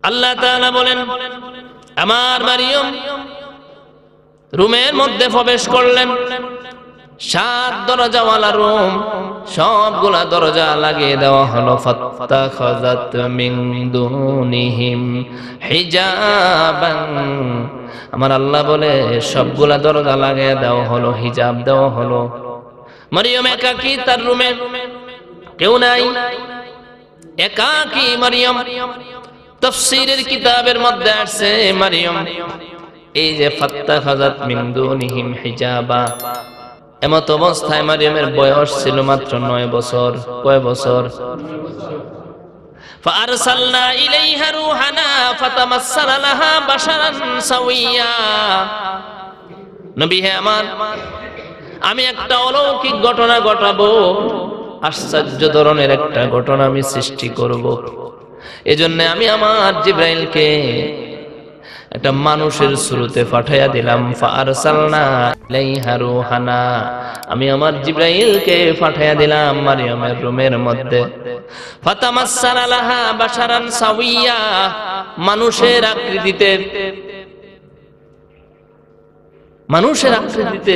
আল্লাহ তাআলা বলেন আমার মারিয়ম রুমের মধ্যে প্রবেশ করলেন। 7 দরজাওয়ালা রুম, সবগুলা দরজা লাগিয়ে দেওয়া হলো। ফাত্তাখাযাত মিন দুনিহিম হিজাবান, আমার আল্লাহ বলে সবগুলা দরজা লাগিয়ে দেওয়া হলো, হিজাব দেওয়া হলো। মারিয়ম একাকী, তার রুমে কেউ নাই, একাকী মারিয়ম। তাফসীরের কিতাবের মধ্যে আসছে মারিয়ম এই যে ফাত্তাখাযাত মিন দুনিহিম হিজাবা, এমত অবস্থায় মারিয়মের বয়স ছিল মাত্র 9 বছর। কয় বছর? ফাআরসালনা ইলাইহা রূহানা ফাতামাসসালা লাহা বাশারান সাওয়িয়া। নবী হে আমার, আমি একটা অলৌকিক ঘটনা ঘটাবো, আশ্চর্য ধরনের একটা ঘটনা আমি সৃষ্টি করব। এজন্য আমি আমার জিবরাইলকে একটা মানুষের শুরুতে পাঠাইয়া দিলাম। ফাআরসালনা ইলাইহা রূহানা, আমি আমার জিবরাইলকে পাঠাইয়া দিলাম মারিয়মের রুমের মধ্যে। ফাতামাসসালা লাহা বাশারান সাওয়িয়া, মানুষের আকৃতিতে, মানুষের আকৃতিতে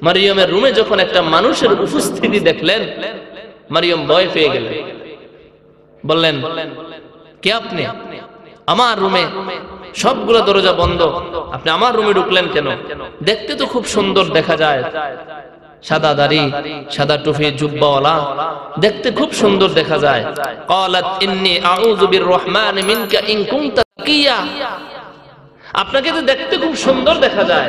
মারিয়মের রুমে যখন একটা মানুষের উপস্থিতি দেখলেন, মারিয়ম ভয় পেয়ে গেলেন। বললেন, কে আপনি? আমার রুমে সবগুলো দরজা বন্ধ, আপনি আমার রুমে ঢুকলেন কেন? দেখতে তো খুব সুন্দর দেখা যায়, সাদা দাড়ি, সাদা টুপি, জুব্বাওয়ালা, দেখতে খুব সুন্দর দেখা যায়। ক্বালাত ইন্নী আউযু বিররহমানি মিনকা ইন কুনতা তাকিয়া, আপনাকে তো দেখতে খুব সুন্দর দেখা যায়,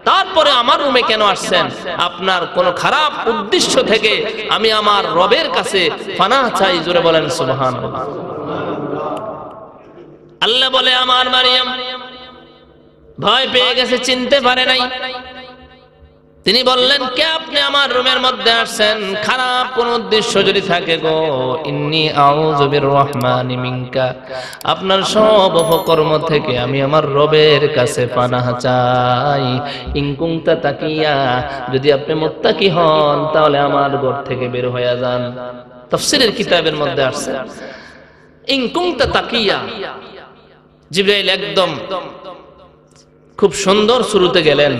তারপরে আমার রুমে কেন আসছেন? আপনার কোন খারাপ উদ্দেশ্য থেকে আমি আমার রবের কাছে পানাহ চাই। জোরে বলেন সুবহানাল্লাহ। আল্লাহ বলে আমার মারিয়াম ভয় পেয়ে গেছে, চিনতে পারে নাই। তিনি বললেন, কে আপনি আমার রুমের মধ্যে আসছেন? খারাপ কোন উদ্দেশ্য যদি থাকে গো, ইন্নী আউযু বিররহমানি মিনকা, আপনার সব অপকর্ম থেকে আমি আমার রবের কাছে পানাহ চাই। ইন কুনতা তাকিয়া, যদি আপনি মুত্তাকি হন তাহলে আমার ঘর থেকে বের হয়ে যান। তাফসীরের কিতাবের মধ্যে আসছে ইন কুনতা তাকিয়া। জিবরাইল একদম খুব সুন্দর শুরুতে গেলেন,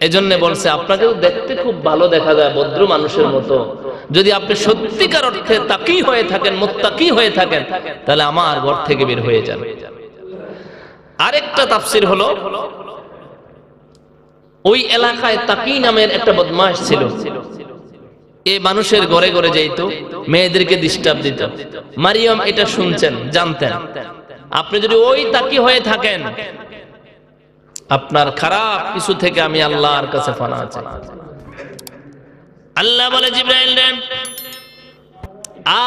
এজন্য বলছে আপনাকেও দেখতে খুব ভালো দেখা যায়, ভদ্র মানুষের মতো। যদি আপনি সত্যিকার অর্থে তাকি হয়ে থাকেন, মুত্তাকি হয়ে থাকেন, তাহলে আমার ঘর থেকে বের হয়ে যান। আরেকটা তাফসীর হলো, ওই এলাকায় তাকি নামের একটা বদমাশ ছিল। এই মানুষের ঘরে ঘরে যাইতো, মেয়েদেরকে ডিস্টার্ব দিত। মারিয়ম এটা শুনছেন, জানতেন আপনি যদি ওই তাকি হয়ে থাকেন, আপনার খারাপ কিছু থেকে আমি আল্লাহর কাছে পানাহ চাই। আল্লাহ বলে জিবরাইল রে,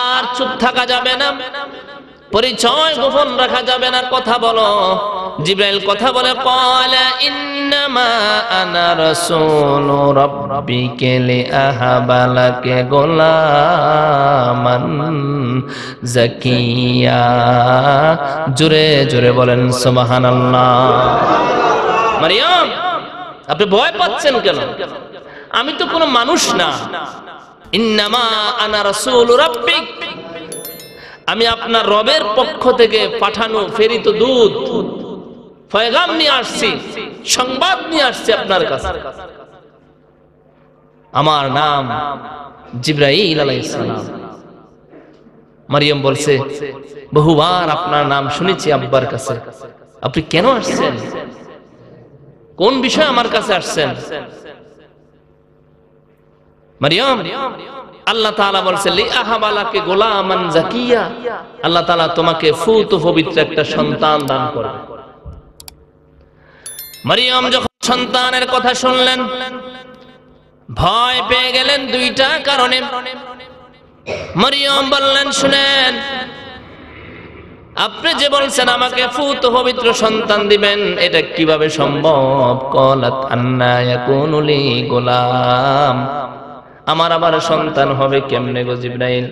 আর চুপ থাকা যাবে না, পরিচয় গোপন রাখা যাবে না, কথা বলো। জিবরাইল কথা বলে, ক্বালা ইন্নামা আনা রাসূলু রাব্বিকা লিআহাবা লাকা গোলামান যাকিয়া। জোরে জোরে বলেন সুবহানাল্লাহ। মারিয়াম, আপনি ভয় পাচ্ছেন কেন? আমি তো কোনো মানুষ না। ইন্নামা আনা রাসূলু রাব্বিক, আমি আপনার রবের পক্ষ থেকে পাঠানো প্রেরিত দূত, পয়গাম নিয়ে আসছি, সংবাদ নিয়ে আসছি আপনার কাছে। আমার নাম জিবরাইল আলাইহিস সালাম। মারিয়াম বলছে, বহুবার আপনার নাম শুনেছি আব্বার কাছে, আপনি কেন আসছেন? কোন বিষয়ে আমার কাছে আসছেন? মারিয়াম, আল্লাহ তাআলা বলছে, লিআহাবা লাকা গোলামান যাকিয়া, আল্লাহ তাআলা তোমাকে ফুত পবিত্র একটা সন্তান দান করবে। মারিয়াম যখন সন্তানের কথা শুনলেন, ভয় পেয়ে গেলেন দুইটা কারণে। মারিয়াম বললেন, শুনেন, আপনি যে বলছেন আমাকে ফুত পবিত্র সন্তান দিবেন, এটা কিভাবে সম্ভব? ক্বালাত আন্না ইয়াকুনু লি গোলাম, আমার আবার সন্তান হবে কেমনে গো জিবরাইল?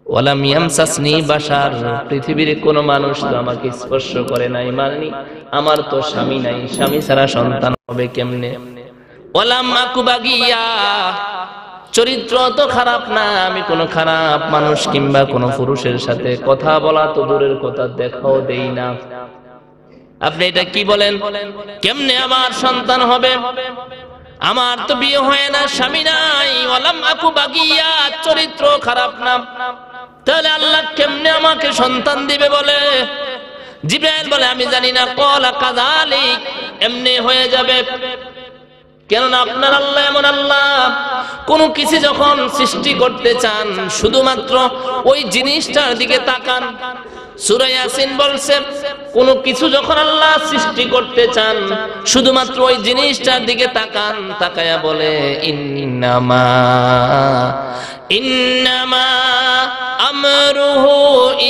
ওয়ালাম ইয়ামসাসনি বাশার, পৃথিবীর কোন মানুষ তো আমাকে স্পর্শ করে নাই, মানে আমার তো স্বামী নাই, স্বামী ছাড়া সন্তান হবে কেমনে? ওয়ালাম আকু বাগিয়া, চরিত্র তো খারাপ না, আমি কোনো খারাপ মানুষ কিংবা কোনো পুরুষের সাথে কথা বলা তো দূরের কথা, দেখাও দেই না। আপনি এটা কি বলেন? কেমনে আমার সন্তান হবে? আমার তো বিয়ে হয় না, স্বামী নাই, ওয়ালাম আকু বাগিয়া, চরিত্র খারাপ না, তাহলে আল্লাহ কেমনে আমাকে সন্তান দিবে বলে? জিবরাইল বলে আমি জানি না। ক্বালা কাযালিক, এমনি হয়ে যাবে। কেননা আপনার আল্লাহ এমন আল্লাহ, কোন কিছু যখন সৃষ্টি করতে চান শুধুমাত্র ওই জিনিসটার দিকে তাকান। সূরা ইয়াসিন বলছে কোন কিছু যখন আল্লাহ সৃষ্টি করতে চান শুধুমাত্র ওই জিনিসটার দিকে তাকান, তাকায়া বলে ইন্নামা আমরুহু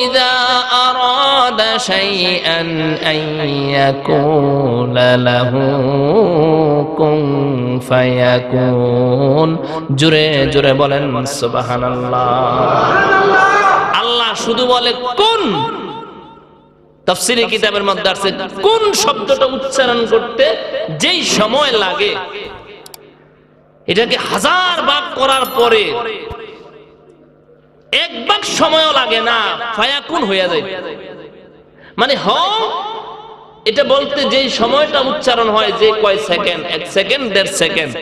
ইযা আরাদা শাইআন আইয়াকুলা লাহু কুন ফায়াকুন। জোরে জোরে বলেন সুবহানাল্লাহ। আল্লাহ শুধু বলে কুন। তাফসীরে কিতাবের মধ্যে আছে কোন শব্দটা উচ্চারণ করতে যেই সময় লাগে, এটাকে 1000 ভাগ করার পরে এক ভাগ সময়ও লাগে না, ফায়াকুন হয়ে যায়। মানে এটা বলতে যেই সময়টা উচ্চারণ হয়, যে কয় সেকেন্ড, 1 সেকেন্ড 1.5 সেকেন্ড,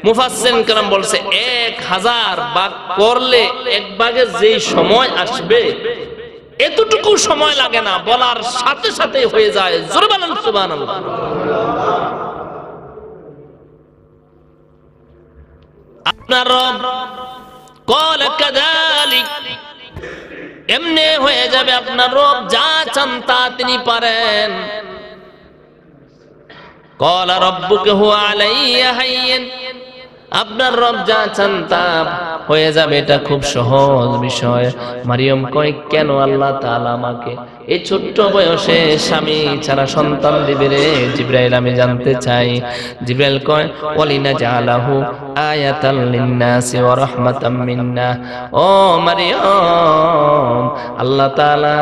মুফাসসিরিন কেরাম বলছে 1000 ভাগ করলে এক ভাগে যেই সময় আসবে এতটুকু সময় লাগে না, বলার সাথে সাথে হয়ে যায়। জোরে বলেন সুবহানাল্লাহ। আপনার রব ক্বালা কাযালিক, এমনি হয়ে যাবে। আপনার রব যা চান তা তিনি পারেন। ক্বালা রাব্বুকা হুয়া আলাইয়া হাইয়্যিন, আপনার রব যা চান তা হয়ে যাবে, এটা খুব সহজ বিষয়। মারিয়াম কয় কেন আল্লাহ তাআলা আমাকে এই ছোট্ট বয়সে স্বামী ছাড়া সন্তান দিবে রে জিবরাইল, আমি জানতে চাই। জিবরাইল কয় ওয়ালিনা জালাহু আয়াতাল লিন্নাসি ওয়া রাহমাতাম মিন্না। ও মারিয়াম, আল্লাহ তাআলা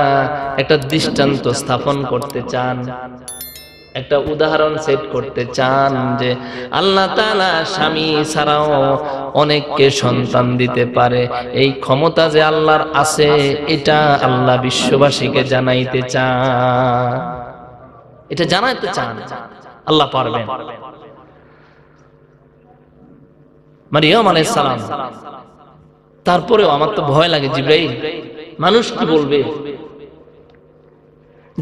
একটা দৃষ্টান্ত স্থাপন করতে চান, একটা উদাহরণ সেট করতে চান যে আল্লাহ তাআলা স্বামী ছাড়াও অনেককে সন্তান দিতে পারে। এই ক্ষমতা যে আল্লাহর আছে এটা আল্লাহ বিশ্ববাসীকে জানাইতে চান, এটা জানাইতে চান আল্লাহ পারবেন। মারিয়াম আলাইহিস সালাম, তারপরেও আমার তো ভয় লাগে জিবরাইল, মানুষ কি বলবে?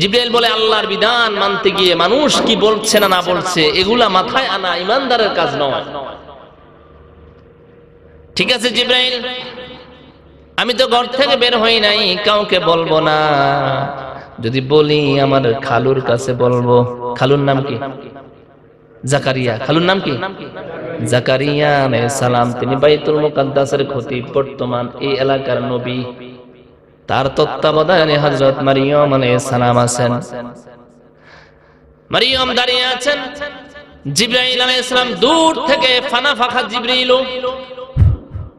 জিবরাইল বলে আল্লাহর বিধান মানতে গিয়ে মানুষ কি বলছে না না বলছে এগুলা মাথায় আনা ইমানদারের কাজ নয়। ঠিক আছে জিবরাইল, আমি তো ঘর থেকে বের হই নাই, কাউকে বলবো না। যদি বলি আমার খালুর কাছে বলবো। খালুর নাম কি? জাকারিয়া। খালুর নাম কি? জাকারিয়া আলাইহিস সালাম। তিনি বাইতুল মুকাদ্দাসের খতিব, বর্তমান এই এলাকার নবী। তার তত্ত্বাবধানে হযরত মারিয়াম আলাইহিস সালাম আছেন। মারিয়াম দাঁড়িয়ে আছেন। জিবরাইল আলাইহিস সালাম দূর থেকে ফানা ফাখা জিবরিল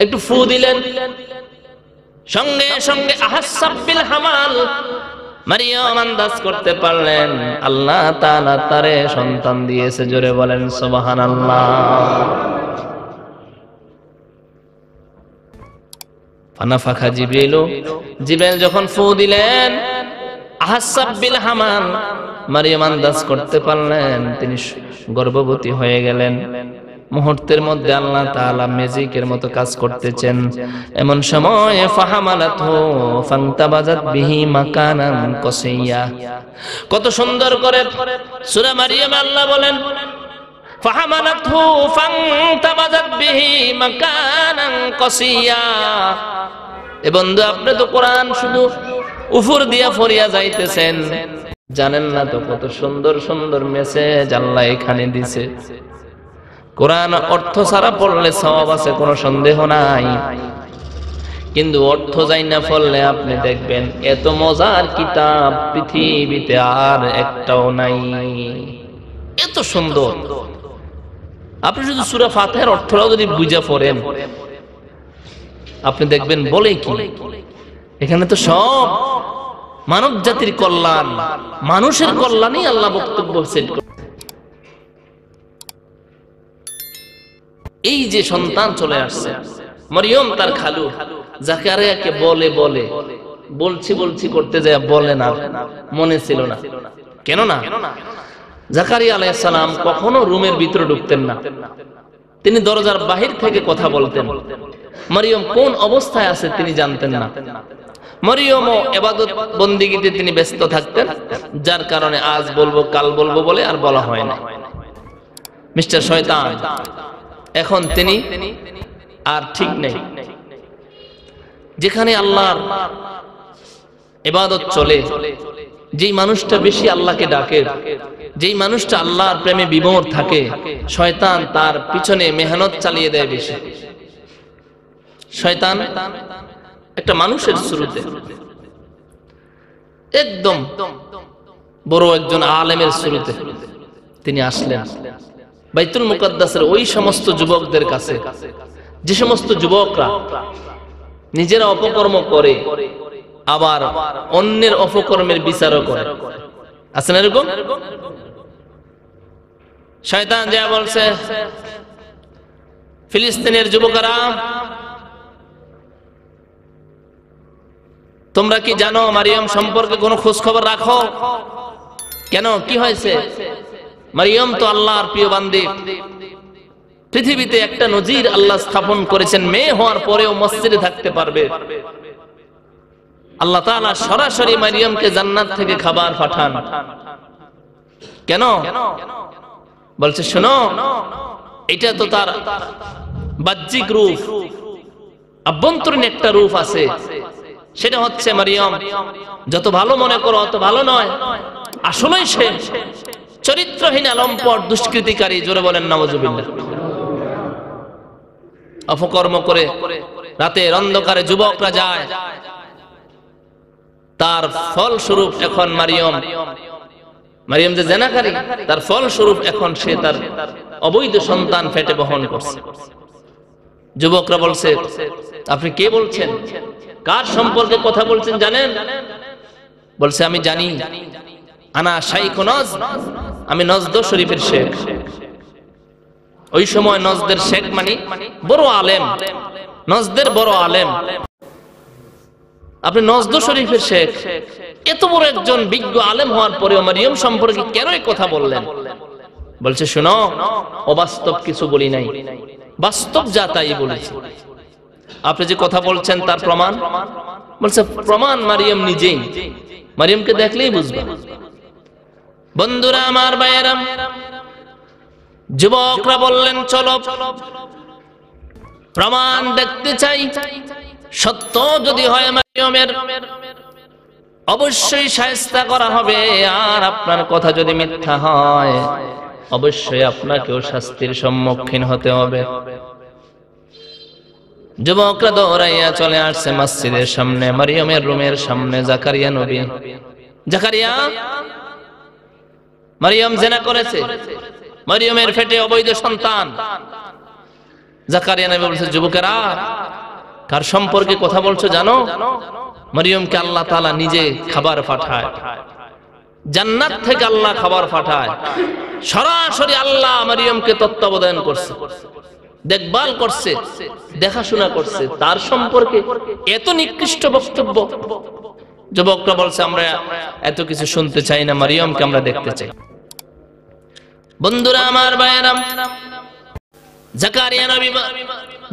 একটু ফু দিলেন, সঙ্গে সঙ্গে আহাসাবিল হামাল, মারিয়াম আন্দাজ করতে পারলেন আল্লাহ তাআলা তারে সন্তান দিয়েছে। জোরে বলেন সুবহানাল্লাহ। ফানাফাখা জিবরিল, জিবরাইল যখন ফু দিলেন আহাসাবিল হামাল, মারিয়াম আন্দাজ করতে পারলেন তিনি গর্ভবতী হয়ে গেলেন। মুহূর্তের মধ্যে আল্লাহ তাআলা ম্যাজিকের মতো কাজ করতেছেন। এমন সময় ফাহামালাতহু ফান্তাবাজাত বিহি মাকানান কাসিয়া। কত সুন্দর করে সূরা মারিয়ামে আল্লাহ বলেন ফাহামালাতহু ফান্তাবাজাত বিহি মাকানান কাসিয়া। এ বন্ধু, আপনি তো কোরআন শুধু উপর দিয়া ফরিয়া যাইতেছেন, জানেন না তো কত সুন্দর সুন্দর মেসেজ আল্লাহ এখানে দিছে। কোরআন অর্থ ছাড়া পড়লে সওয়াব আছে, কোনো সন্দেহ নাই, কিন্তু অর্থ জাইনা পড়লে আপনি দেখবেন এত মজার কিতাব পৃথিবীতে আর একটাও নাই। এত সুন্দর। আপনি শুধু সূরা ফাতিহার অর্থটাও যদি বুঝে পড়েন আপনি দেখবেন বলে কি এখানে তো সব মানব জাতির কল্যাণ, মানুষের কল্যাণই আল্লাহ বক্তব্য সেট করে। এই যে সন্তান চলে আসছে, মরিয়ম তার খালু জাকারিয়াকে বলে বলে বলছি করতে যায় বলে না, মনে ছিল না। কেন না? জাকারিয়া আলাইহিস সালাম কখনো রুমের ভিতরে ঢুকতেন না, তিনি দরজার বাহির থেকে কথা বলতেন। মরিয়ম কোন অবস্থায় আছে তিনি জানতেন না। মরিয়মও ইবাদত বন্দেগীতে তিনি ব্যস্ত থাকতেন, যার কারণে আজ বলবো কাল বলবো বলে আর বলা হয় না। মিস্টার শয়তান এখন তিনি আর ঠিক নেই। যেখানে আল্লাহর ইবাদত চলে, যেই মানুষটা বেশি আল্লাহকে ডাকে, যেই মানুষটা আল্লাহর প্রেমে বিভোর থাকে, শয়তান তার পিছনে মেহনত চালিয়ে দেয় বেশি। শয়তান একটা মানুষের শুরুতে একদম বড় একজন আলেমের শুরুতে তিনি আসলেন বাইতুল মুকাদ্দাসের ওই সমস্ত যুবকদের কাছে, যে সমস্ত যুবকরা নিজেরা অপকর্ম করে আবার অন্যের অপকর্মের বিচারও করে। আছেন এরকম? শয়তান যা বলছে, ফিলিস্তিনের যুবকেরা, তোমরা কি জানো মারিয়াম সম্পর্কে কোনো খোঁজ খবর রাখো? কেন, কি হয়েছে? মারিয়াম তো আল্লাহর প্রিয় বান্দি। পৃথিবীতে একটা নজির আল্লাহ স্থাপন করেছেন, মেয়ে হওয়ার পরেও মসজিদে থাকতে পারবে। আল্লাহ তাআলা সরাসরি মারিয়ামকে জান্নাত থেকে খাবার পাঠান। কেন? বলছে শোনো, এটা তো তার বাহ্যিক রূপ, আভ্যন্তরীণ একটা রূপ আছে, সেটা হচ্ছে মারিয়াম যত ভালো মনে করো অত ভালো নয়, আসলেই সে চরিত্রহীন লম্পট দুষ্কৃতিকারী। জোরে বলেন নাউজুবিল্লাহ। অপকর্ম করে রাতের অন্ধকারে যুবকরা যায়, তার ফলস্বরূপ এখন মারিয়াম যে জেনাকারী, তার ফলস্বরূপ এখন সে তার অবৈধ সন্তান পেটে বহন করছে। যুবকরা বলছে, আপনি কে বলছেন? কার সম্পর্কে কথা বলছেন জানেন? বলছে, আমি জানি, আনা শাইখ নজদ, আমি নজদ শরীফের শেখ। ওই সময় নজদের শেখ মানে বড় আলেম, নজদের বড় আলেম। আপনি নজদ শরীফের শেখ, এত বড় একজন বিজ্ঞ আলেম হওয়ার পরেও মারিয়াম সম্পর্কে কেন এই কথা বললেন? বলছে শোনো, অবাস্তব কিছু বলি নাই, বাস্তব যা তাই বলেছি। আপনি যে কথা বলছেন তার প্রমাণ? বলছে প্রমাণ মারিয়াম নিজেই, মারিয়ামকে দেখলেই বুঝবেন। বন্ধুরা আমার, ভাইয়েরা, যুবকরা বললেন চলো প্রমাণ দেখতে চাই। সত্য যদি হয় মারিয়ামের, অবশ্যই শায়েস্তা করা হবে, আর আপনার কথা যদি মিথ্যা হয় অবশ্যই আপনাকেও শাস্তির সম্মুখীন হতে হবে। যুবকরা দৌড়াইয়া চলে আসছে মসজিদের সামনে, মারিয়ামের রুমের সামনে। জাকারিয়া নবী, জাকারিয়া, মারিয়াম জিনা করেছে, মারিয়ামের পেটে অবৈধ সন্তান। জাকারিয়া নবী বলছে, যুবকেরা কার সম্পর্কে কথা বলছো জানো? মারিয়ামকে আল্লাহ তাআলা নিজে খাবার পাঠায়, জান্নাত থেকে আল্লাহ খাবার পাঠায়। সরাসরি আল্লাহ মারিয়ামকে তত্ত্বাবধান করছে, দেখভাল করছে, দেখাশোনা করছে। তার সম্পর্কে এত নিকৃষ্ট বক্তব্য। যুবকরা বলছে, আমরা এত কিছু শুনতে চাই না, মারিয়ামকে আমরা দেখতে চাই। বন্ধুরা আমার, ভাইয়েরা, জাকারিয়া নবী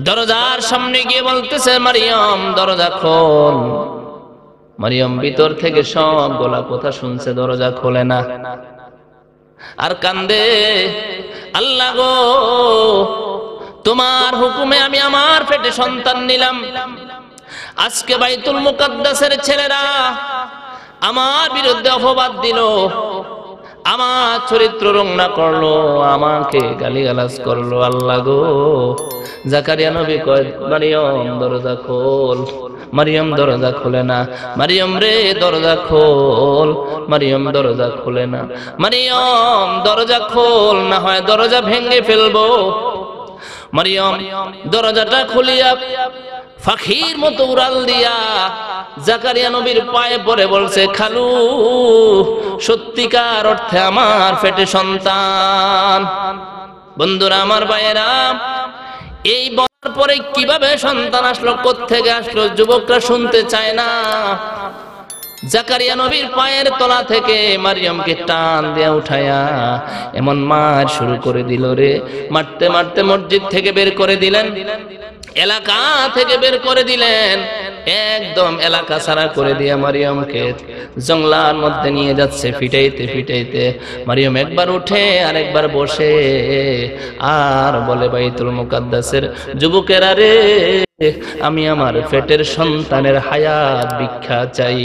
দরজার সামনে গিয়ে বলতেছে, মারিয়াম দরজা খোল। মারিয়াম ভিতর থেকে সব গলা কথা শুনছে, দরজা খোলে না আর কান্দে, আল্লাহ গো, তোমার হুকুমে আমি আমার পেটে সন্তান নিলাম। আজকে বাইতুল মুকাদ্দাসের ছেলেরা আমার বিরুদ্ধে অপবাদ দিল, আমার চরিত্র রংনা করলো, আমাকে গালিগালাজ করলো। আল্লাহ গো, জাকারিয়া নবী কয়, মারিয়াম দরজা খোল। মারিয়াম দরজা খোলে না। মারিয়াম রে দরজা খোল। মারিয়াম দরজা খোলে না। মারিয়াম দরজা খোল, না হয় দরজা ভেঙে ফেলবো। মারিয়াম দরজাটা খুলিয়া পাখির মতো উড়াল দিয়া জাকারিয়া নবীর পায়ে পড়ে বলছে, খালু, সত্যিকার অর্থে আমার পেটে সন্তান। বন্ধুরা আমার, ভাইয়েরা, এই পরে কিভাবে সন্তান আসলো, কোত্থেকে আসলো, যুবকরা শুনতে চায় না। জাকারিয়া নবীর পায়ের তলা থেকে মারিয়ামকে টান দিয়ে উঠায়া এমন মার শুরু করে দিল রে, মারতে মারতে মসজিদ থেকে বের করে দিলেন, এলাকা থেকে বের করে দিলেন, একদম এলাকা ছাড়া করে দিয়া মারিয়ামকে জঙ্গলার মধ্যে নিয়ে যাচ্ছে ফিটাইতে ফিটাইতে। মারিয়াম একবার উঠে আর একবার বসে আর বলে, বাইতুল মুকাদ্দাসের যুবকেরা রে, আমি আমার পেটের সন্তানের হায়াত ভিক্ষা চাই।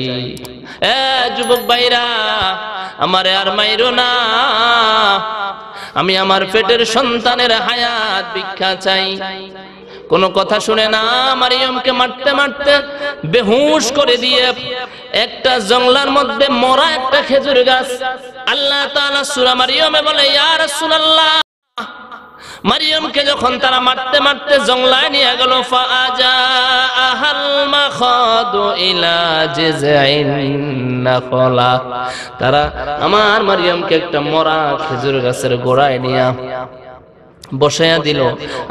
এ যুবক ভাইরা, আমারে আর মাইরো না, আমি আমার পেটের সন্তানের হায়াত ভিক্ষা চাই। কোনো কথা শুনে না, মারিয়ামকে মারতে মারতে বেহুশ করে দিয়ে একটা জঙ্গলার মধ্যে মরা একটা খেজুর গাছ, আল্লাহ তাআলা সূরা মারিয়ামে বলে, ইয়া রাসূলুল্লাহ, মারিয়ামকে যখন তারা মারতে মারতে জঙ্গলায় নিয়ে গেল, ফাআজাআহাল মাখাদু ইলা জিযঈন নাখলা, তারা আমার মারিয়ামকে একটা মরা খেজুর গাছের গোড়ায় নিয়ে বসায়া দিল।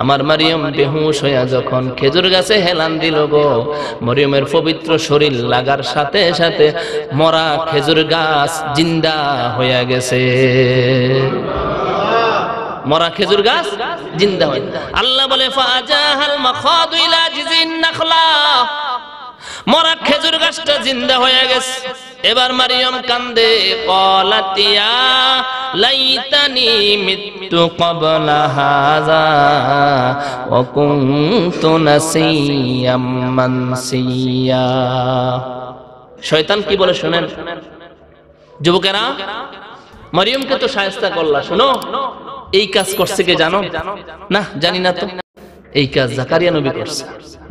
আমার মারিয়াম বেহুশ হইয়া যখন খেজুর গাছে হেলান দিল গো, মারিয়ামের পবিত্র শরীর লাগার সাথে সাথে মরা খেজুর গাছ জিন্দা হইয়া গেছে। মরা খেজুর গাছ জিন্দা হয়। আল্লাহ বলে, ফাআজাহাল মাখাদু ইলা জিযঈন নাখলা, মরা খেজুর গাছটা জিন্দা হয়ে গেছে। এবার মারিয়াম কান্দে, ক্বালাত ইয়া লাইতানি মিততু ক্বাবলা হাযা ওয়া কুনতু নাসিয়াম মানসিয়া। শয়তান কি বলে শুনেন যুবকেরা, মারিয়ামকে তো শায়েস্তা করলা, শুনো এই কাজ করছে কে জানো? না জানি না তো। এই কাজ জাকারিয়া নবী করছে।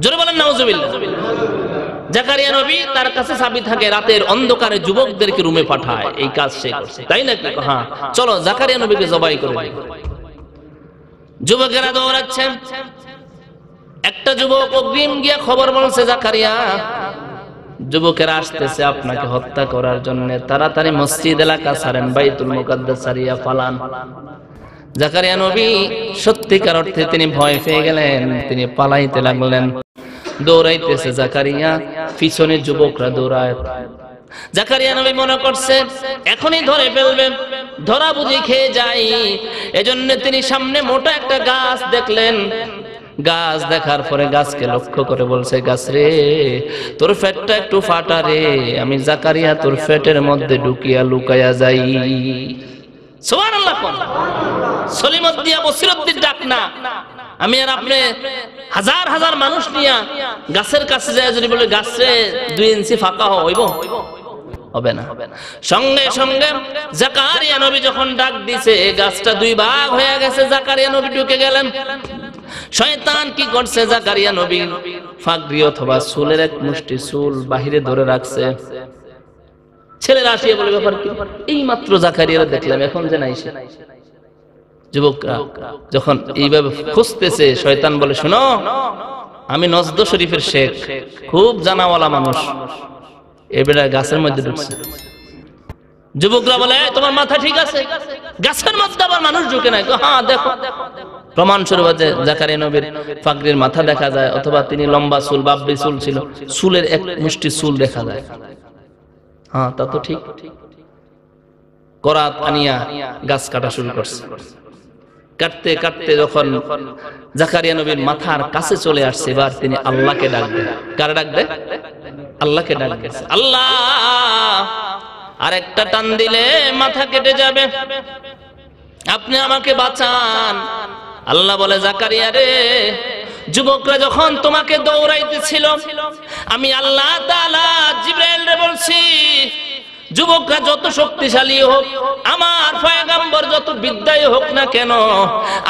জোরে বলেন নাউজুবিল্লাহ। জাকারিয়া নবী তার কাছে চাবি থাকে, রাতের অন্ধকারে যুবকদেরকে রুমে পাঠায়, এই কাজ সে করছে, তাই না? হ্যাঁ, চলো জাকারিয়া নবীকে জবাই করে দিই। যুবকেরা দৌড়াচ্ছে, একটা যুবক অগ্রিম গিয়া খবর বলছে, জাকারিয়া যুবকেরা আসতেছে আপনাকে হত্যা করার জন্য, তাড়াতাড়ি মসজিদ এলাকা ছাড়েন, বাইতুল মুকাদ্দাস ছাড়িয়া পালান। জাকারিয়া নবী সত্যিকার অর্থে তিনি ভয় পেয়ে গেলেন, তিনি পালাইতে লাগলেন। দৌড়াইতেছে জাকারিয়া, পিছনে যুবকরা দৌড়ায়। জাকারিয়া নবী মনে করছে এখনই ধরে ফেলবে, ধরা বুঝি খেয়ে যাই, এজন্য তিনি সামনে মোটা একটা গাছ দেখলেন। গাছ দেখার পরে গাছকে লক্ষ্য করে বলছে, গাছ রে, তোর পেটটা একটু ফাটা রে, আমি জাকারিয়া তোর পেটের মধ্যে ঢুকিয়া লুকাইয়া যাই। সুবহানাল্লাহ। সলিমুদ্দিয়া বসিরুদ্দিন ডাক না, আমি আর আপনি হাজার হাজার মানুষ নিয়ে গাছের কাছে যায় যদি বলে, গাছে 2 ইঞ্চি ফাঁকা হইব? হবে না। সঙ্গে সঙ্গে জাকারিয়া নবী যখন ডাক দিছে, গাছটা 2 ভাগ হয়ে গেছে, জাকারিয়া নবী ঢুকে গেলেন। শয়তান কি করছে, জাকারিয়া নবী ফাগরি অথবা চুলের এক মুষ্টি চুল বাহিরে ধরে রাখছে। ছেলেরা আসিয়া বলে, ব্যাপার কি? এই মাত্র জাকারিয়ারে দেখলাম, এখন যে নাই সে। যুবকরা যখন এইভাবে খুঁজতেছে, শয়তান বলে, শোনো, আমি নজদ শরীফের শেখ, খুব জানাওয়ালা মানুষ, এবারে গাছের মধ্যে ঢুকছে। যুবকরা বলে, তোমার মাথা ঠিক আছে? গাছের মধ্যে আবার মানুষ ঢুকে নাই? হ্যাঁ দেখো। প্রমাণ স্বরূপ জাকারিয়া নবীর ফাগরির মাথা দেখা যায়, অথবা তিনি লম্বা চুল, বাবরি চুল ছিল, চুলের এক মুষ্টি চুল দেখা যায়। হ্যাঁ তা তো ঠিক। করাত আনিয়া গাছ কাটা শুরু করছে। কাটতে কাটতে যখন জাকারিয়া নবীর মাথার কাছে চলে আসছে, এবার তিনি আল্লাহকে ডাক দেন। কারে ডাক দেন? আল্লাহকে ডাক দেন। আল্লাহ, আর একটা টান দিলে মাথা কেটে যাবে, আপনি আমাকে বাঁচান। আল্লাহ বলে, জাকারিয়া রে, যুবকরা যখন তোমাকে দৌড়াইতেছিল, আমি আল্লাহ তাআলা জিবরাইল রে বলছি, যুবকরা যত শক্তিশালী হোক, আমার পয়গম্বর যত বিদ্যায় হোক না কেন,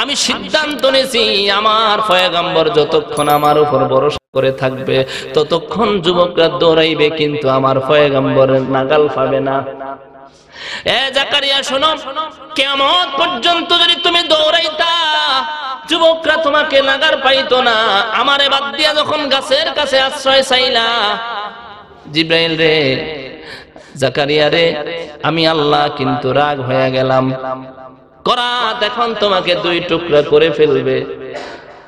আমি সিদ্ধান্ত নিয়েছি, আমার পয়গম্বর যতক্ষণ আমার উপর ভরসা করে থাকবে, ততক্ষণ যুবকরা দৌড়াইবে, কিন্তু আমার পয়গম্বরের নাগাল পাবে না। এ জাকারিয়া শোনো, কিয়ামত পর্যন্ত যদি তুমি দৌড়াইতা, যুবকরা তোমাকে নাগার পাইতো না। আমারে বাদ দিয়া যখন গাছের কাছে আশ্রয় চাইলা, জিবরাইল রে, জাকারিয়া রে, আমি আল্লাহ কিন্তু রাগ হয়ে গেলাম, করাত এখন তোমাকে 2 টুকরা করে ফেলবে।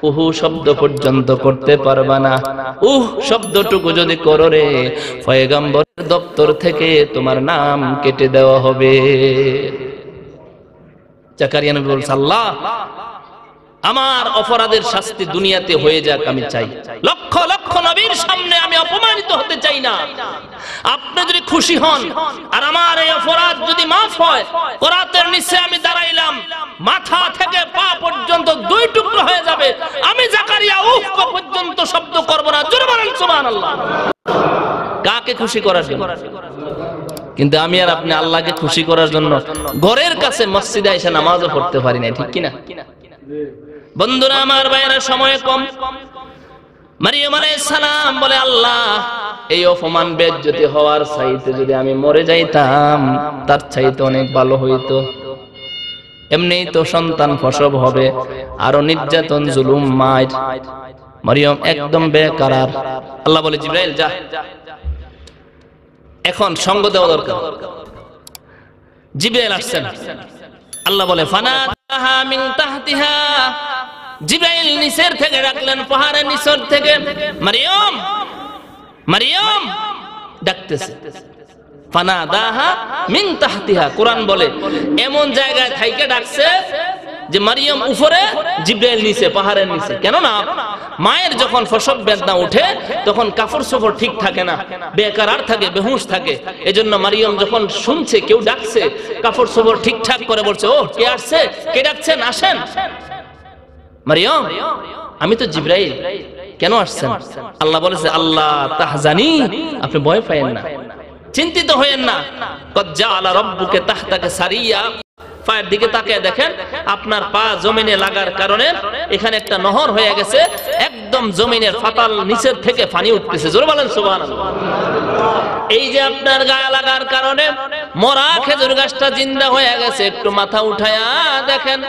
উহু শব্দ পর্যন্ত করতে পারবা না। শব্দটুকু যদি করো রে, পয়গম্বরের দপ্তর থেকে তোমার নাম কেটে দেওয়া হবে। জাকারিয়া নবী বলছেন, আল্লাহ আমার অপরাধের শাস্তি দুনিয়াতে হয়ে যাক, আমি চাই। লক্ষ লক্ষ নবীর সামনে আমি অপমানিত হতে চাই না। আপনি যদি খুশি হন আর আমার এই অপরাধ যদি মাফ হয়, করাতের নিচে আমি দাঁড়াইলাম, মাথা থেকে পা পর্যন্ত 2 টুকরো হয়ে যাবে, আমি জাকারিয়া পর্যন্ত শব্দ করব না। জোরে বলেন সুবহানাল্লাহ। কাকে খুশি করার জন্য? কিন্তু আমি আর আপনি আল্লাহকে খুশি করার জন্য ঘরের কাছে মসজিদে এসে নামাজও পড়তে পারি না, ঠিক কিনা? বন্ধুরা আমার, ভাইয়েরা, সময় কম। মারিয়াম আলাইহিস সালাম বলে, আল্লাহ এই অপমান বেজ্জতি হওয়ার চাইতে যদি আমি মরে যাইতাম তার চাইতে অনেক ভালো হইতো। এমনিই তো সন্তান প্রসব হবে, আরো নির্যাতন, জুলুম, মার। মারিয়াম একদম বেকারার। আল্লাহ বলে, জিবরাইল যা, এখন সঙ্গ দেওয়া দরকার। জিবরাইল আসছেন। আল্লাহ বলে, ফানাদাহা মিন তাহতিহা। জিবরাইল নিচের থেকে ডাকলেন, পাহাড়ের নিচের থেকে, মারিয়াম মারিয়াম ডাকতেছে। ফানাদাহা মিন তাহতিহা, কোরআন বলে এমন জায়গায় থাইকে ডাকছে যে মারিয়াম উপরে, জিবরাইল নিচে, পাহাড়ের নিচে। কেন না মায়ের যখন প্রসব বেদনা উঠে তখন কাপড় চোপড় ঠিক থাকে না, বেকারার থাকে, বেহুশ থাকে। এজন্য মারিয়াম যখন শুনছে কেউ ডাকছে, কাপড় চোপড় ঠিকঠাক করে বলছে, ও কে আসছে, কে ডাকছেন, আসেন। মারিয়াম, আমি তো জিবরাইল, কেন আসছেন? আল্লাহ বলেছে, আল্লাহ তাহজানি, আপনি ভয় পায়েন না, চিন্তিত হয়েন না। কদ জাআলা রাব্বুকা তাহতাকা সারিয়া। পায়ের দিকে তাকিয়ে দেখেন, আপনার পা জমিনে লাগার কারণে এখানে একটা নহর হয়ে গেছে, একদম জমিনের ফাটাল নিচের থেকে পানি উঠতেছে। জোরে বলেন সুবহানাল্লাহ। এই যে আপনার গায়ে লাগার কারণে মরা খেজুর গাছটা জিন্দা হয়ে গেছে, একটু মাথা উঠায়া দেখেন,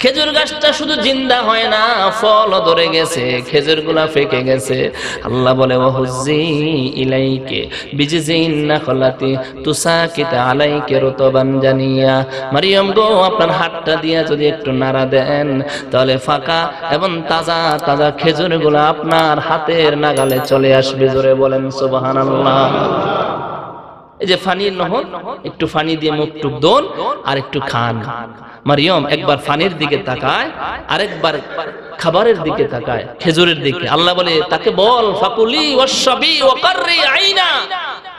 খেজুর গাছটা শুধু জিন্দা হয় না, ফলও ধরে গেছে, খেজুরগুলা ফেকে গেছে। আল্লাহ বলে, ওয়াহুজ্জি ইলাইকে বিজিজিন নাখলাতি তুসাকিতা আলাইকে রুতবান জানিয়া। মারিয়াম গো, আপনার হাতটা দিয়ে যদি একটু নাড়া দেন, তাহলে ফাঁকা এবং তাজা তাজা খেজুরগুলো আপনার হাতের নাগালে চলে আসবে। জোরে বলেন সুবহানাল্লাহ। এই যে ফানির নহর, একটু ফানি দিয়ে মুখ টুক দোন আর একটু খান। মারিয়াম একবার ফানির দিকে তাকায়, আরেকবার খাবারের দিকে তাকায়, খেজুরের দিকে। আল্লাহ বলে, তাকে বল, ফাকুলি ওয়াশরাবি ওয়াকাররি আইনা,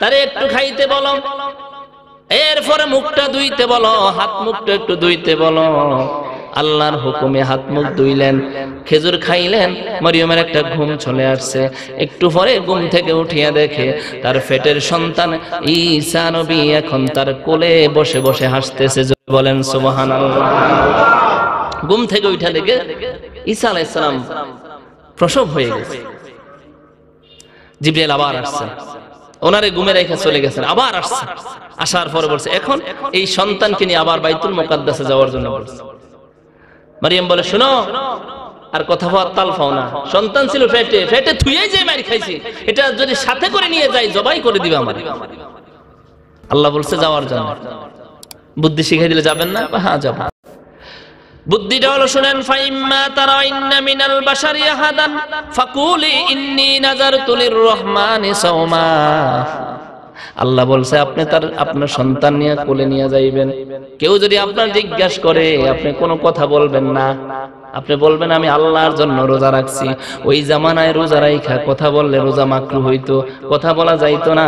তারে একটু খাইতে বলো, এরপরে মুখটা ধুইতে বলো, হাত মুখটা একটু ধুইতে বলো। আল্লাহর হুকুমে হাত মুখ ধুইলেন, খেজুর খাইলেন। মারিয়ামের একটা ঘুম চলে আসছে। একটু পরে ঘুম থেকে উঠিয়া দেখে তার পেটের সন্তান ঈসা নবী এখন তার কোলে বসে বসে হাসতেছে। বলেন সুবহানাল্লাহ। ঘুম থেকে উঠা দেখে ঈসা আলাইহিস সালাম প্রসব হয়ে গেছে। জিবরাইল আবার আসছে, ওনারে ঘুমে রেখে চলে গেছেন, আবার আসছে। আসার পরে বলছে, এখন এই সন্তানকে নিয়ে আবার বাইতুল মুকাদ্দাসে যাওয়ার জন্য বলছে। মারিয়াম বলে, শোনো, আর কথা বলার তাল পাও না, সন্তান ছিল পেটে, পেটে থুয়েই যে মার খাইছি, এটা যদি সাথে করে নিয়ে যাই জবাই করে দিবে আমার। আল্লাহ বলছে যাওয়ার জন্য। বুদ্ধি শিখিয়ে দিলে যাবেন না? হ্যাঁ যাব। বুদ্ধিটা হলো, শুনেন, ফাইম্মা তারাইন্না মিনাল বাশারি আহাদান ফাকুলি ইন্নী নাযারতু লিররহমানি সাওমা। আল্লাহ বলছে, আপনি আপনার সন্তান নিয়ে কোলে নিয়ে যাইবেন। কেউ যদি আপনার জিজ্ঞাসা করে, আপনি কোনো কথা বলবেন না, আপনি বলবেন আমি আল্লাহর জন্য রোজা রাখছি। ওই জামানায় রোজা রাইখা কথা বললে রোজা মাকরু হইতো, কথা বলা যাইতো না।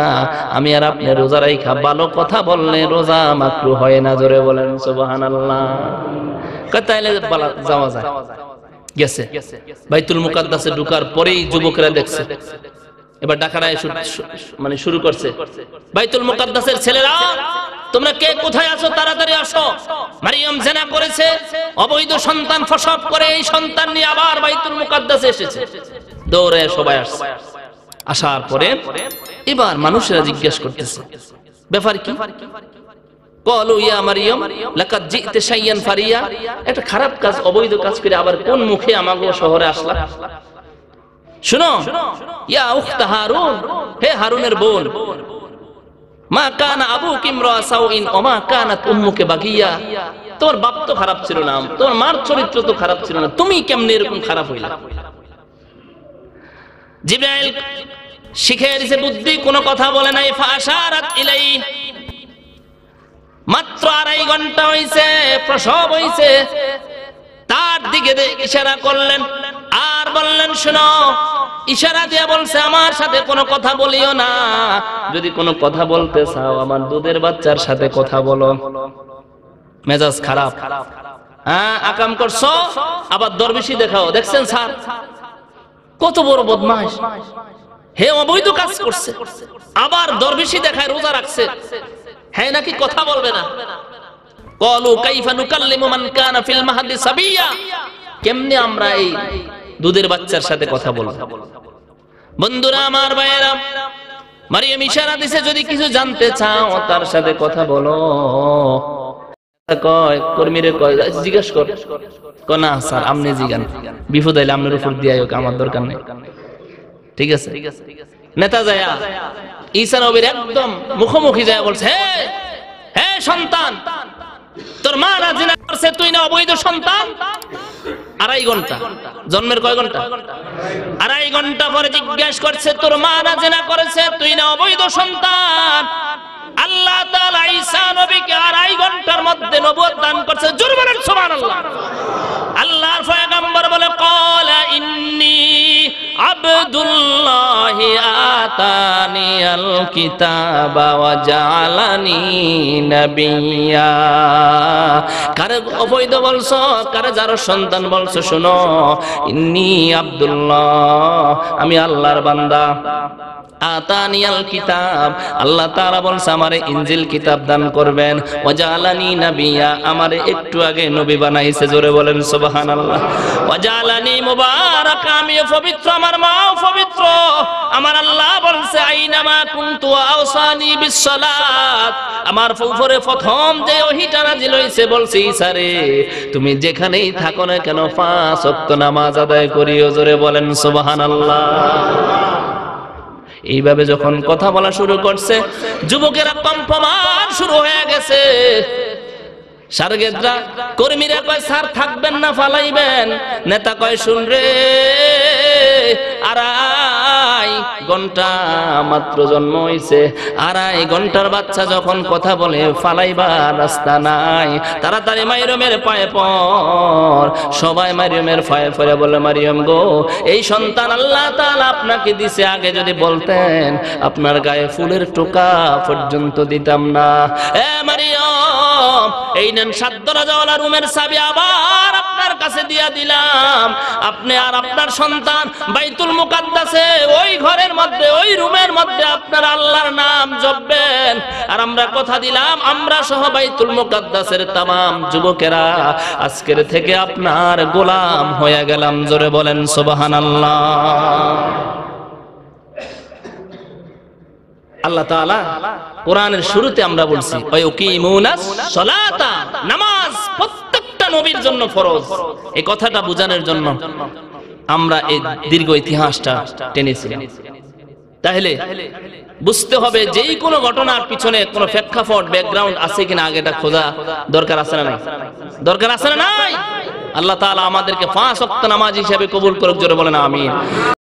আমি আর আপনি রোজা রাইখা ভালো কথা বললে রোজা মাকরু হয় না। জোরে বলেন সুবহানাল্লাহ। তাইলে যাওয়া যায়। গেছে বাইতুল মুকাদ্দাসে ঢোকার পরেই যুবকরা দেখছে, এবার ডাকাডাই মানে শুরু করছে। বাইতুল মুকাদ্দাসের ছেলেরা, তোমরা কে কোথায় আছো, তাড়াতাড়ি আসো। মারিয়াম জিনা করেছে, অবৈধ সন্তান প্রসব করে এই সন্তান নিয়ে আবার বাইতুল মুকাদ্দাসে এসেছে। দৌড়ে সবাই আসছে। আসার পরে এবার মানুষেরা জিজ্ঞাসা করতেছে, ব্যাপার কি? কলু ইয়া মারিয়াম লাকাদ জিতে শাইয়ান ফারিয়া। একটা খারাপ কাজ, অবৈধ কাজ করে আবার কোন মুখে আমাগো শহরে আসলা? শুনো, ইয়া উখতা হারুন, হে হারুনের বোন, মা কানা আবুকি ইমরা সাউইন ওয়া মা কানাত উম্মুকি বাগিয়া। তোমার বাপ তো খারাপ ছিল না, তোমার মার চরিত্র তো খারাপ ছিল না, তুমি কেমনে এরকম খারাপ হইলা? জিবরাইল শিখে দিয়েছে বুদ্ধি, কোনো কথা বলে নাই। ফাশারাত ইলাই, মাত্র 2.5 ঘন্টা হইছে, প্রসব হইছে, তার দিকে ইশারা করলেন আর বললেন শোনো, ইশারা দিয়ে বলছে আমার সাথে কোনো কথা বলিও না, যদি কোনো কথা বলতে চাও আমার দুধের বাচ্চার সাথে কথা বলো। মেজাজ খারাপ, হ্যাঁ আকাম করছো, আবার দরবেশি দেখাও। দেখছেন স্যার কত বড় বদমাশ, হে অবৈধ কাজ করছে, আবার দরবেশি দেখায় রোজা রাখছে, হ্যাঁ নাকি কথা বলবে না। ক্বালু কাইফা নুকাল্লিমু মান কানা ফিল মাহদি সাবিয়া, কেমনে আমরা এই দুধের বাচ্চার সাথে কথা বলবো? বন্ধুরা আমার ভাইয়েরা, মারিয়াম ইশারা দিছে যদি কিছু জানতে চাও তার সাথে কথা বলো। কয় কর্মীরে কয় জিজ্ঞাসা কর, না স্যার আপনি জিগান, বিপদ আইলে আপনার উপর দিয়ে হোক, আমার দরকার নেই। ঠিক আছে, নেতা যায়া ঈসা নবীর একদম মুখোমুখি যায় বলছে, হে সন্তান, তোর মা না জিনা করছে, তুই না অবৈধ সন্তান। 2.5 ঘন্টা, জন্মের কয় ঘন্টা? 2.5 ঘন্টা পরে জিজ্ঞাসা করছে, তোর মা না জিনা করেছে, তুই না অবৈধ সন্তান। আল্লাহ তাআলা ঈসা নবীকে 2.5 ঘন্টার মধ্যে নবুয়ত দান করছে। জোরে বলেন সুবহানাল্লাহ। আল্লাহর পয়গম্বর বলে, ক্বালা ইন্নী আবদুল্লাহি আতানিয়াল কিতাবা ওয়া জাআলানি নাবিয়্যা। কারে অবৈধ বলছো, কারে যার সন্তান বলছো, শোনো, ইন্নী আব্দুল্লাহ, আমি আল্লাহর বান্দা। আতানিয়াল কিতাব, আল্লাহ তাআলা বলছে আমারে ইনজিল কিতাব দান করবেন। ওয়া জাআলানি নাবিয়্যা, আমারে একটু আগে নবী বানাইছে। জোরে বলেন সুবহানাল্লাহ। ওয়া জাআলানি মুবারাকা, আমি পবিত্র, আমার মাও পবিত্র। আমার আল্লাহ বলছে আইনামা কুনতু আওসানি বিসসালাত, আমার উপরে প্রথম যে ওহীটা নাযিল হইছে বলছে ঈসা রে, তুমি যেখানেই থাকো না কেন 5 ওয়াক্ত নামাজ আদায় করিও। জোরে বলেন সুবহানাল্লাহ। এইভাবে যখন কথা বলা শুরু করছে, যুবকেরা কম্পমান শুরু হয়ে গেছে। সারগেদরা কর্মীরা কয় স্যার থাকবেন না ফালাইবেন। নেতা কয় শুন রে, 2.5 ঘন্টা মাত্র জন্ম হইছে, 2.5 ঘন্টার বাচ্চা যখন কথা বলে ফালাইবার রাস্তা নাই। তাড়াতাড়ি মারিয়মের পায়ে পড়। সবাই মারিয়মের পায়ে পড়ে বলে, মারিয়ম গো, এই সন্তান আল্লাহ তাআলা আপনাকে দিছে, আগে যদি বলতেন আপনার গায়ে ফুলের টোকা পর্যন্ত দিতাম না। এ মারিয়ম, এই নেন 7 দরজাওয়ালা রুমের চাবি, আবার আপনার কাছে দিয়া দিলাম। আপনি আর আপনার সন্তান বাইতুল মুকাদ্দাসে, ওই ঘরের মধ্যে, ওই রুমের মধ্যে আপনার আল্লাহর নাম জপবেন। আর আমরা কথা দিলাম, আমরা সহ বাইতুল মুকাদ্দাসের তামাম যুবকেরা আজকের থেকে আপনার গোলাম হয়ে গেলাম। জোরে বলেন সুবহানাল্লাহ। আল্লাহ তাআলা কোরআনের শুরুতে আমরা বলছি ওয়াকিমুনাস সালাতা, নামাজ প্রত্যেকটা নবীর জন্য ফরজ। এই কথাটা বোঝানোর জন্য আমরা এই দীর্ঘ ইতিহাসটা টেনেছিলাম। তাহলে বুঝতে হবে যেই কোনো ঘটনার পিছনে কোনো প্রেক্ষাপট, ব্যাকগ্রাউন্ড আছে কিনা আগেটা খোঁজা দরকার আছে না নাই? দরকার আছে না নাই? আল্লাহ তাআলা আমাদেরকে 5 ওয়াক্ত নামাজ হিসেবে কবুল করুক। জোরে বলেন আমিন।